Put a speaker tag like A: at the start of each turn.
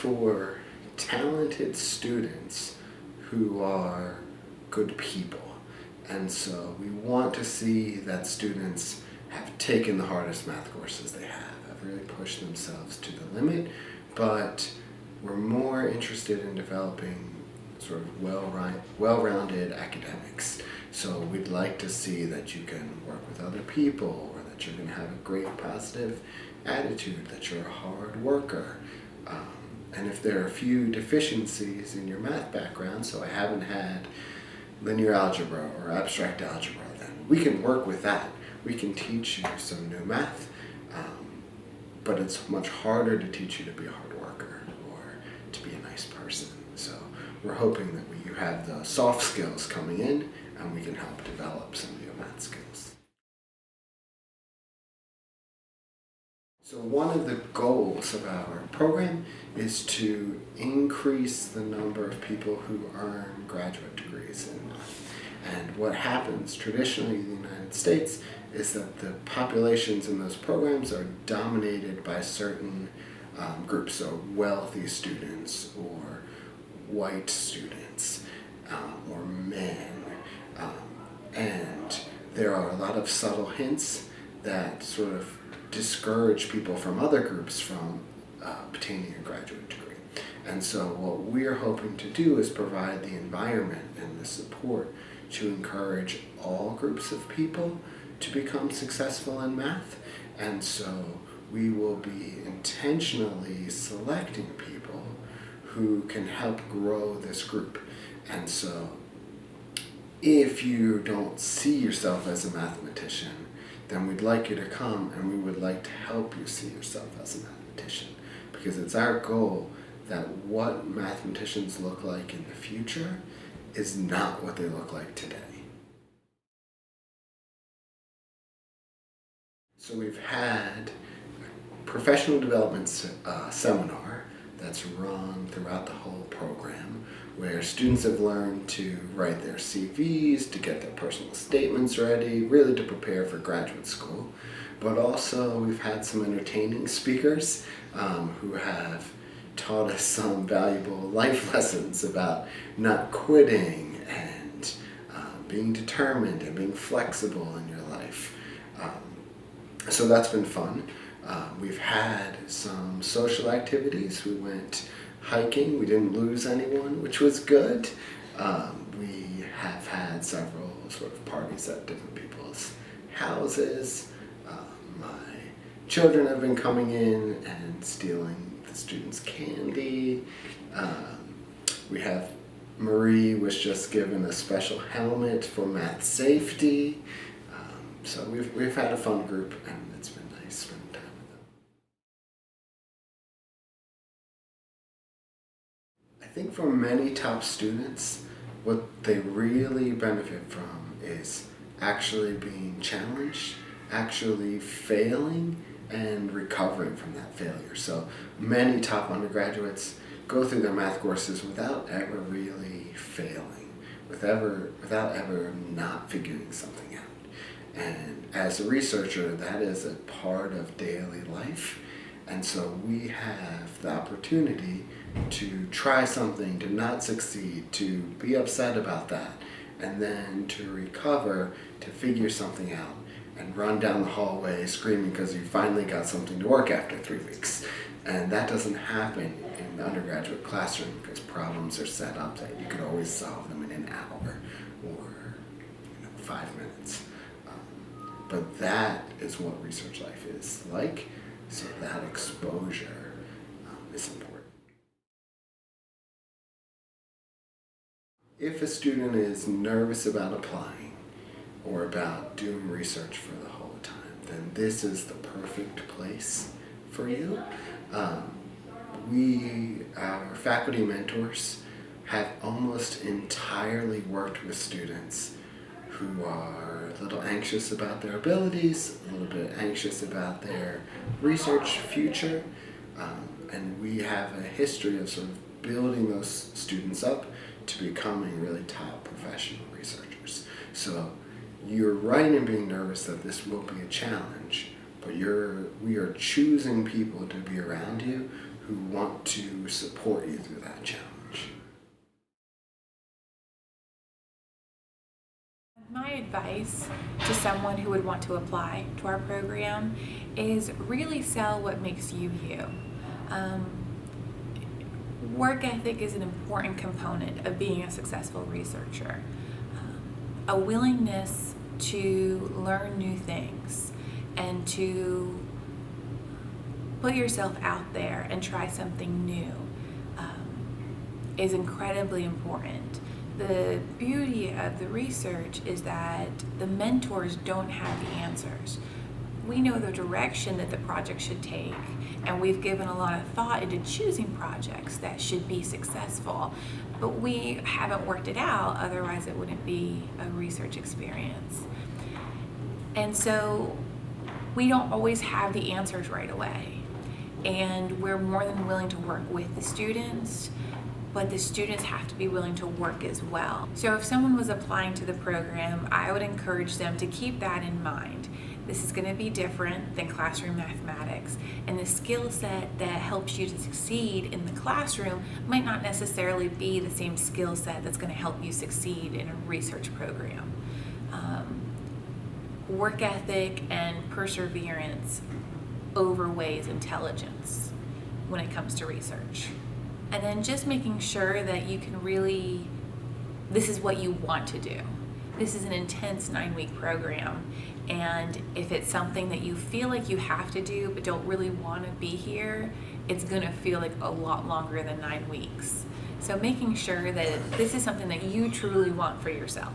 A: for talented students who are good people. And so we want to see that students have taken the hardest math courses they have really pushed themselves to the limit, but we're more interested in developing sort of well-rounded academics. So we'd like to see that you can work with other people, or that you're going to have a great positive attitude, that you're a hard worker. And if there are a few deficiencies in your math background, so I haven't had linear algebra or abstract algebra, then we can work with that. We can teach you some new math, but it's much harder to teach you to be a hard worker or to be a nice person. So we're hoping that you have the soft skills coming in, and we can help develop some of your math skills. So one of the goals of our program is to increase the number of people who earn graduate degrees in math. And what happens traditionally in the United States is that the populations in those programs are dominated by certain groups, so wealthy students or white students or men. And there are a lot of subtle hints that sort of discourage people from other groups from obtaining a graduate degree. And so what we're hoping to do is provide the environment and the support to encourage all groups of people to become successful in math. And so we will be intentionally selecting people who can help grow this group. And so if you don't see yourself as a mathematician, then we'd like you to come, and we would like to help you see yourself as a mathematician, because it's our goal that what mathematicians look like in the future is not what they look like today. So we've had a professional development seminar that's run throughout the whole program, where students have learned to write their CVs, to get their personal statements ready, really to prepare for graduate school. But also we've had some entertaining speakers who have taught us some valuable life lessons about not quitting and being determined and being flexible in your life. So that's been fun. We've had some social activities. We went hiking. We didn't lose anyone, which was good. We have had several sort of parties at different people's houses. My children have been coming in and stealing the students' candy. Marie was just given a special helmet for math safety. So we've had a fun group, and it's been nice spending time with them. I think for many top students, what they really benefit from is actually being challenged, actually failing, and recovering from that failure. So many top undergraduates go through their math courses without ever really failing, without ever not figuring something out. And as a researcher, that is a part of daily life. And so we have the opportunity to try something, to not succeed, to be upset about that, and then to recover, to figure something out, and run down the hallway screaming because you finally got something to work after 3 weeks. And that doesn't happen in the undergraduate classroom, because problems are set up that you could always solve them in an hour or 5 minutes. But that is what research life is like, so that exposure is important. If a student is nervous about applying or about doing research for the whole time, then this is the perfect place for you. Our faculty mentors, have almost entirely worked with students who are a little anxious about their abilities, a little bit anxious about their research future, and we have a history of sort of building those students up to becoming really top professional researchers. So you're right in being nervous that this will be a challenge, but we are choosing people to be around you who want to support you through that challenge.
B: My advice to someone who would want to apply to our program is really sell what makes you you. Work ethic is an important component of being a successful researcher. A willingness to learn new things and to put yourself out there and try something new is incredibly important. The beauty of the research is that the mentors don't have the answers. We know the direction that the project should take, and we've given a lot of thought into choosing projects that should be successful, but we haven't worked it out, otherwise it wouldn't be a research experience. And so we don't always have the answers right away, and we're more than willing to work with the students, but the students have to be willing to work as well. So if someone was applying to the program, I would encourage them to keep that in mind. This is going to be different than classroom mathematics, and the skill set that helps you to succeed in the classroom might not necessarily be the same skill set that's going to help you succeed in a research program. Work ethic and perseverance overweighs intelligence when it comes to research. And then just making sure that you can really, this is what you want to do. This is an intense 9-week program, and if it's something that you feel like you have to do but don't really want to be here, it's going to feel like a lot longer than 9 weeks. So making sure that this is something that you truly want for yourself.